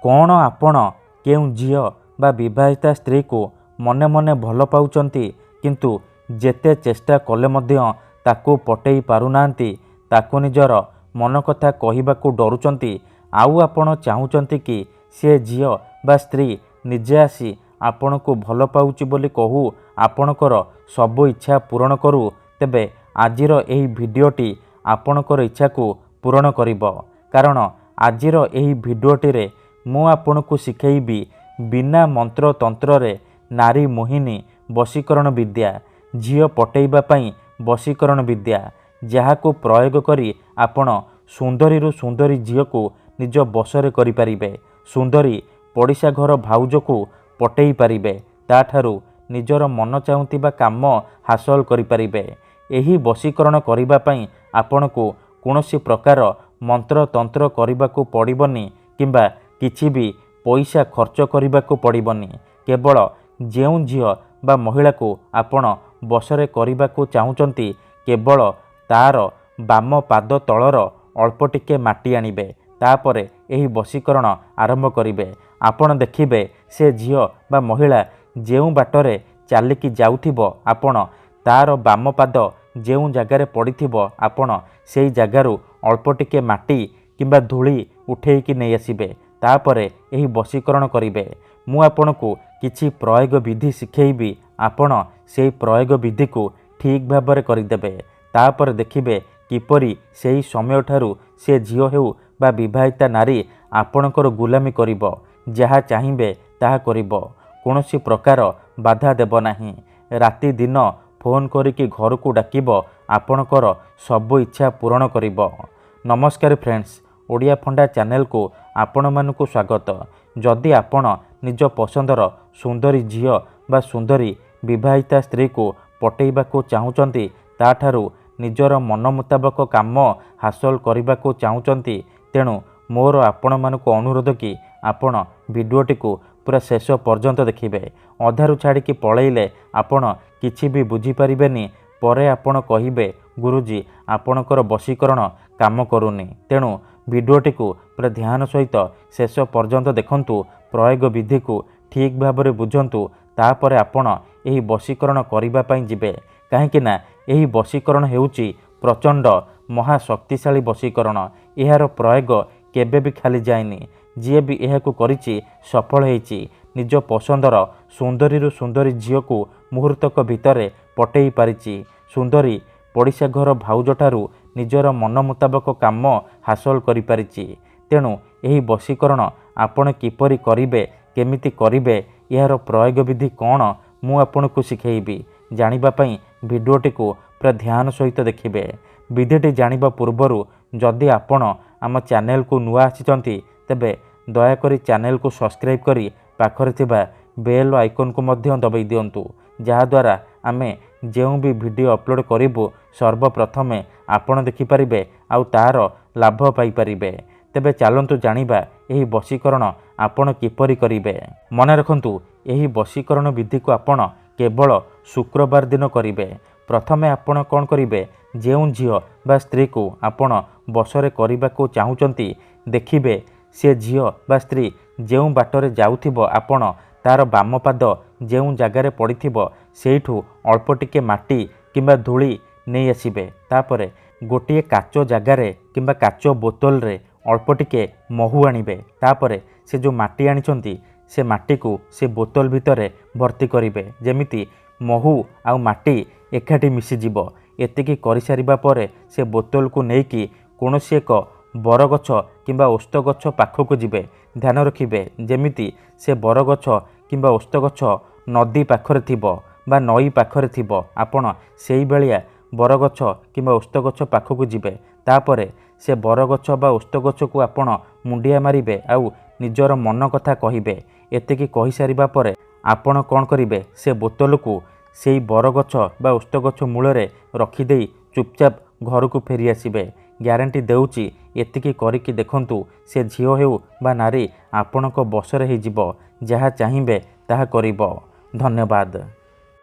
କ'ଣ ଆପଣ କେଉଁ ଝିଅ ବା ବିବାହିତା ସ୍ତ୍ରୀକୁ ମନେ ମନେ ଭଲ ପାଉଛନ୍ତି କିନ୍ତୁ ଯେତେ ଚେଷ୍ଟା କଲେ ମଧ୍ୟ ତାକୁ ପଟେଇ ପାରୁନାହାନ୍ତି, ତାକୁ ନିଜର ମନ କଥା କହିବାକୁ ଡରୁଛନ୍ତି? ଆଉ ଆପଣ ଚାହୁଁଛନ୍ତି କି ସେ ଝିଅ ବା ସ୍ତ୍ରୀ ନିଜେ ଆସି ଆପଣଙ୍କୁ ଭଲ ପାଉଛି ବୋଲି କହୁ ଆପଣଙ୍କର ସବୁ ଇଚ୍ଛା ପୂରଣ କରୁ? ତେବେ ଆଜିର ଏହି ଭିଡ଼ିଓଟି ଆପଣଙ୍କର ଇଚ୍ଛାକୁ ପୂରଣ କରିବ। କାରଣ ଆଜିର ଏହି ଭିଡ଼ିଓଟିରେ ମୁଁ ଆପଣଙ୍କୁ ଶିଖେଇବି ବିନା ମନ୍ତ୍ର ତନ୍ତ୍ରରେ ନାରୀ ମୋହିନୀ ବଶୀକରଣ ବିଦ୍ୟା, ଝିଅ ପଟେଇବା ପାଇଁ ବଶୀକରଣ ବିଦ୍ୟା, ଯାହାକୁ ପ୍ରୟୋଗ କରି ଆପଣ ସୁନ୍ଦରୀରୁ ସୁନ୍ଦରୀ ଝିଅକୁ ନିଜ ବଶରେ କରିପାରିବେ। ସୁନ୍ଦରୀ ପଡ଼ିଶା ଘର ଭାଉଜକୁ ପଟେଇ ପାରିବେ, ତାଠାରୁ ନିଜର ମନ ଚାହୁଁଥିବା କାମ ହାସଲ କରିପାରିବେ। ଏହି ବଶୀକରଣ କରିବା ପାଇଁ ଆପଣଙ୍କୁ କୌଣସି ପ୍ରକାର ମନ୍ତ୍ର ତନ୍ତ୍ର କରିବାକୁ ପଡ଼ିବନି କିମ୍ବା କିଛି ବି ପଇସା ଖର୍ଚ୍ଚ କରିବାକୁ ପଡ଼ିବନି। କେବଳ ଯେଉଁ ଝିଅ ବା ମହିଳାକୁ ଆପଣ ବଶରେ କରିବାକୁ ଚାହୁଁଛନ୍ତି, କେବଳ ତାର ବାମ ପାଦ ତଳର ଅଳ୍ପ ଟିକେ ମାଟି ଆଣିବେ। ତାପରେ ଏହି ବଶୀକରଣ ଆରମ୍ଭ କରିବେ। ଆପଣ ଦେଖିବେ ସେ ଝିଅ ବା ମହିଳା ଯେଉଁ ବାଟରେ ଚାଲିକି ଯାଉଥିବ, ଆପଣ ତାର ବାମ ପାଦ ଯେଉଁ ଜାଗାରେ ପଡ଼ିଥିବ, ଆପଣ ସେଇ ଜାଗାରୁ ଅଳ୍ପ ଟିକେ ମାଟି କିମ୍ବା ଧୂଳି ଉଠେଇକି ନେଇ ଆସିବେ। ତାପରେ ଏହି ବଶୀକରଣ କରିବେ। ମୁଁ ଆପଣଙ୍କୁ କିଛି ପ୍ରୟୋଗ ବିଧି ଶିଖେଇବି, ଆପଣ ସେଇ ପ୍ରୟୋଗ ବିଧିକୁ ଠିକ୍ ଭାବରେ କରିଦେବେ। ତାପରେ ଦେଖିବେ କିପରି ସେହି ସମୟଠାରୁ ସେ ଝିଅ ହେଉ ବା ବିବାହିତା ନାରୀ ଆପଣଙ୍କର ଗୁଲାମୀ କରିବ। ଯାହା ଚାହିଁବେ ତାହା କରିବ, କୌଣସି ପ୍ରକାର ବାଧା ଦେବ ନାହିଁ। ରାତି ଦିନ ଫୋନ୍ କରିକି ଘରକୁ ଡାକିବ, ଆପଣଙ୍କର ସବୁ ଇଚ୍ଛା ପୂରଣ କରିବ। ନମସ୍କାର ଫ୍ରେଣ୍ଡସ୍, ଓଡ଼ିଆ ଫଣ୍ଡା ଚ୍ୟାନେଲକୁ ଆପଣମାନଙ୍କୁ ସ୍ୱାଗତ। ଯଦି ଆପଣ ନିଜ ପସନ୍ଦର ସୁନ୍ଦରୀ ଝିଅ ବା ସୁନ୍ଦରୀ ବିବାହିତା ସ୍ତ୍ରୀକୁ ପଟେଇବାକୁ ଚାହୁଁଛନ୍ତି, ତାଠାରୁ ନିଜର ମନ ମୁତାବକ କାମ ହାସଲ କରିବାକୁ ଚାହୁଁଛନ୍ତି, ତେଣୁ ମୋର ଆପଣମାନଙ୍କୁ ଅନୁରୋଧ କି ଆପଣ ଭିଡ଼ିଓଟିକୁ ପୁରା ଶେଷ ପର୍ଯ୍ୟନ୍ତ ଦେଖିବେ। ଅଧାରୁ ଛାଡ଼ିକି ପଳେଇଲେ ଆପଣ କିଛି ବି ବୁଝିପାରିବେନି। ପରେ ଆପଣ କହିବେ, ଗୁରୁଜୀ ଆପଣଙ୍କର ବଶୀକରଣ କାମ କରୁନି। ତେଣୁ ଭିଡ଼ିଓଟିକୁ ପୁରା ଧ୍ୟାନ ସହିତ ଶେଷ ପର୍ଯ୍ୟନ୍ତ ଦେଖନ୍ତୁ, ପ୍ରୟୋଗ ବିଧିକୁ ଠିକ୍ ଭାବରେ ବୁଝନ୍ତୁ। ତାପରେ ଆପଣ ଏହି ବଶୀକରଣ କରିବା ପାଇଁ ଯିବେ। କାହିଁକିନା ଏହି ବଶୀକରଣ ହେଉଛି ପ୍ରଚଣ୍ଡ ମହାଶକ୍ତିଶାଳୀ ବଶୀକରଣ। ଏହାର ପ୍ରୟୋଗ କେବେ ବି ଖାଲି ଯାଇନି। ଯିଏ ବି ଏହାକୁ କରିଛି ସଫଳ ହେଇଛି। ନିଜ ପସନ୍ଦର ସୁନ୍ଦରୀରୁ ସୁନ୍ଦରୀ ଝିଅକୁ ମୁହୂର୍ତ୍ତକ ଭିତରେ ପଟେଇ ପାରିଛି। ସୁନ୍ଦରୀ ପଡ଼ିଶା ଘର ଭାଉଜଠାରୁ ନିଜର ମନ ମୁତାବକ କାମ ହାସଲ କରିପାରିଛି। ତେଣୁ ଏହି ବଶୀକରଣ ଆପଣ କିପରି କରିବେ, କେମିତି କରିବେ, ଏହାର ପ୍ରୟୋଗ ବିଧି କ'ଣ, ମୁଁ ଆପଣଙ୍କୁ ଶିଖେଇବି। ଜାଣିବା ପାଇଁ ଭିଡ଼ିଓଟିକୁ ପୁରା ଧ୍ୟାନ ସହିତ ଦେଖିବେ। ବିଧିଟି ଜାଣିବା ପୂର୍ବରୁ ଯଦି ଆପଣ ଆମ ଚ୍ୟାନେଲକୁ ନୂଆ ଆସିଛନ୍ତି, ତେବେ ଦୟାକରି ଚ୍ୟାନେଲକୁ ସବସ୍କ୍ରାଇବ୍ କରି ପାଖରେ ଥିବା ବେଲ୍ ଆଇକନ୍କୁ ମଧ୍ୟ ଦବାଇ ଦିଅନ୍ତୁ, ଯାହାଦ୍ୱାରା ଆମେ ଯେଉଁ ବି ଭିଡ଼ିଓ ଅପଲୋଡ଼ କରିବୁ ସର୍ବପ୍ରଥମେ ଆପଣ ଦେଖିପାରିବେ ଆଉ ତାର ଲାଭ ପାଇପାରିବେ। ତେବେ ଚାଲନ୍ତୁ ଜାଣିବା ଏହି ବଶୀକରଣ ଆପଣ କିପରି କରିବେ। ମନେ ରଖନ୍ତୁ, ଏହି ବଶୀକରଣ ବିଧିକୁ ଆପଣ କେବଳ ଶୁକ୍ରବାର ଦିନ କରିବେ। ପ୍ରଥମେ ଆପଣ କ'ଣ କରିବେ, ଯେଉଁ ଝିଅ ବା ସ୍ତ୍ରୀକୁ ଆପଣ ବଶରେ କରିବାକୁ ଚାହୁଁଛନ୍ତି, ଦେଖିବେ ସେ ଝିଅ ବା ସ୍ତ୍ରୀ ଯେଉଁ ବାଟରେ ଯାଉଥିବ, ଆପଣ ତାର ବାମ ପାଦ ଯେଉଁ ଜାଗାରେ ପଡ଼ିଥିବ, ସେଇଠୁ ଅଳ୍ପ ଟିକେ ମାଟି କିମ୍ବା ଧୂଳି ନେଇ ଆସିବେ। ତାପରେ ଗୋଟିଏ କାଚ ଜାଗାରେ କିମ୍ବା କାଚ ବୋତଲରେ ଅଳ୍ପ ଟିକେ ମହୁ ଆଣିବେ। ତାପରେ ସେ ଯେଉଁ ମାଟି ଆଣିଛନ୍ତି, ସେ ମାଟିକୁ ସେ ବୋତଲ ଭିତରେ ଭର୍ତ୍ତି କରିବେ, ଯେମିତି ମହୁ ଆଉ ମାଟି ଏକାଠି ମିଶିଯିବ। ଏତିକି କରିସାରିବା ପରେ ସେ ବୋତଲକୁ ନେଇକି କୌଣସି ଏକ ବରଗଛ କିମ୍ବା ଓସ୍ତ ଗଛ ପାଖକୁ ଯିବେ। ଧ୍ୟାନ ରଖିବେ ଯେମିତି ସେ ବରଗଛ କିମ୍ବା ଓସ୍ତ ଗଛ ନଦୀ ପାଖରେ ଥିବ ବା ନଈ ପାଖରେ ଥିବ। ଆପଣ ସେଇଭଳିଆ ବରଗଛ କିମ୍ବା ଓସ୍ତ ଗଛ ପାଖକୁ ଯିବେ। ତାପରେ ସେ ବରଗଛ ବା ଓସ୍ତ ଗଛକୁ ଆପଣ ମୁଣ୍ଡିଆ ମାରିବେ ଆଉ ନିଜର ମନ କଥା କହିବେ। ଏତିକି କହିସାରିବା ପରେ ଆପଣ କ'ଣ କରିବେ, ସେ ବୋତଲକୁ ସେଇ ବରଗଛ ବା ଓସ୍ତ ଗଛ ମୂଳରେ ରଖିଦେଇ ଚୁପଚାପ ଘରକୁ ଫେରି ଆସିବେ। ଗ୍ୟାରେଣ୍ଟି ଦେଉଛି, ଏତିକି କରିକି ଦେଖନ୍ତୁ, ସେ ଝିଅ ହେଉ ବା ନାରୀ ଆପଣଙ୍କ ବଶରେ ହେଇଯିବ। ଯାହା ଚାହିଁବେ ତାହା କରିବ। ଧନ୍ୟବାଦ।